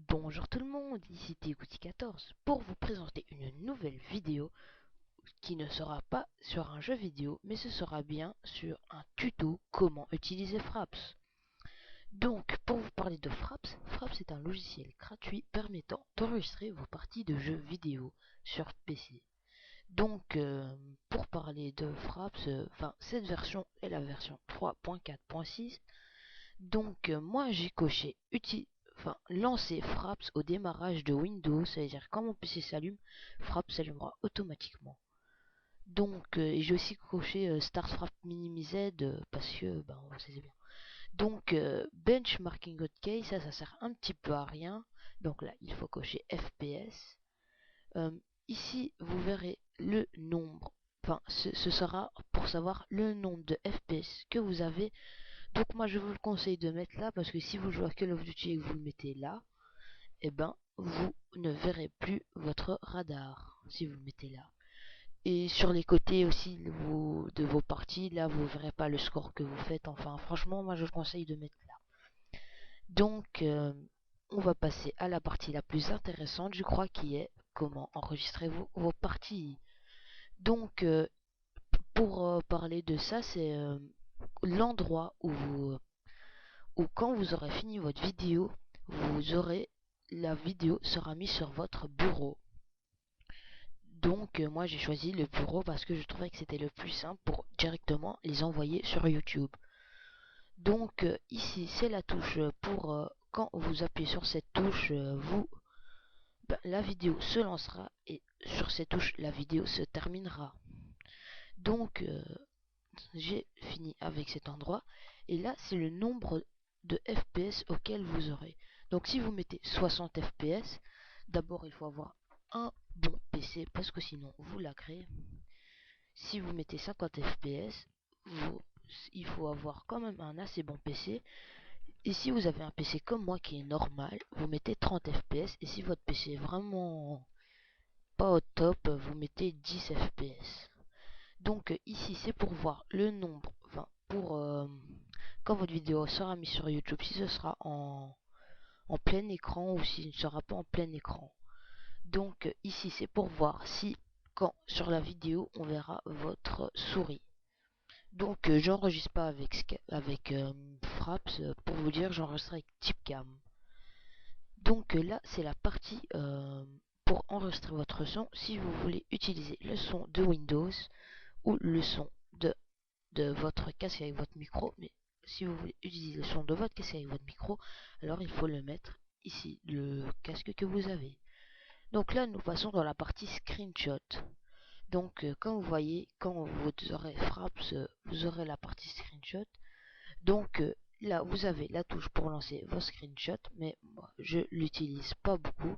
Bonjour tout le monde, ici Tegouti14 pour vous présenter une nouvelle vidéo qui ne sera pas sur un jeu vidéo mais ce sera bien sur un tuto comment utiliser Fraps. Donc pour vous parler de Fraps, Fraps est un logiciel gratuit permettant d'enregistrer vos parties de jeux vidéo sur PC. Donc pour parler de Fraps, cette version est la version 3.4.6. Donc moi j'ai coché lancer Fraps au démarrage de Windows, c'est-à-dire quand mon PC s'allume, Fraps s'allumera automatiquement. Donc j'ai aussi coché Start Fraps Minimize parce que on sait bien. Donc benchmarking hotkey, ça sert un petit peu à rien. Donc là il faut cocher FPS. Ici vous verrez le nombre, ce sera pour savoir le nombre de FPS que vous avez. Donc moi je vous le conseille de mettre là parce que si vous jouez à Call of Duty et que vous le mettez là, et vous ne verrez plus votre radar si vous le mettez là. Et sur les côtés aussi de vos parties, là vous verrez pas le score que vous faites. Enfin franchement moi je vous conseille de mettre là. Donc on va passer à la partie la plus intéressante je crois qui est comment enregistrer vos parties. Donc pour parler de ça c'est l'endroit où quand vous aurez fini votre vidéo, la vidéo sera mise sur votre bureau. Donc moi j'ai choisi le bureau parce que je trouvais que c'était le plus simple pour directement les envoyer sur YouTube. Donc ici c'est la touche pour quand vous appuyez sur cette touche, la vidéo se lancera et sur cette touche la vidéo se terminera. Donc j'ai fini avec cet endroit et là c'est le nombre de FPS auquel vous aurez. Donc si vous mettez 60 FPS, d'abord il faut avoir un bon PC parce que sinon vous la créez. Si vous mettez 50 FPS, il faut avoir quand même un assez bon PC. Et si vous avez un PC comme moi qui est normal, vous mettez 30 FPS. Et si votre PC est vraiment pas au top, vous mettez 10 FPS. Donc ici c'est pour voir le nombre, pour quand votre vidéo sera mise sur YouTube, si ce sera en plein écran ou s'il ne sera pas en plein écran. Donc ici c'est pour voir si quand sur la vidéo on verra votre souris. Donc j'enregistre pas avec Fraps, pour vous dire j'enregistre avec Typecam. Donc là c'est la partie pour enregistrer votre son si vous voulez utiliser le son de Windows ou le son de votre casque avec votre micro. Mais si vous voulez utiliser le son de votre casque avec votre micro, alors il faut le mettre ici, le casque que vous avez. Donc là nous passons dans la partie screenshot. Donc comme vous voyez, quand vous aurez Fraps, vous aurez la partie screenshot. Donc là vous avez la touche pour lancer vos screenshots, mais moi je l'utilise pas beaucoup.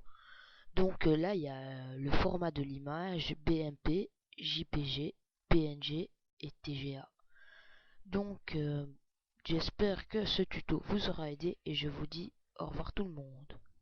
Donc là il y a le format de l'image, BMP, JPG, PNG et TGA. Donc j'espère que ce tuto vous aura aidé et je vous dis au revoir tout le monde.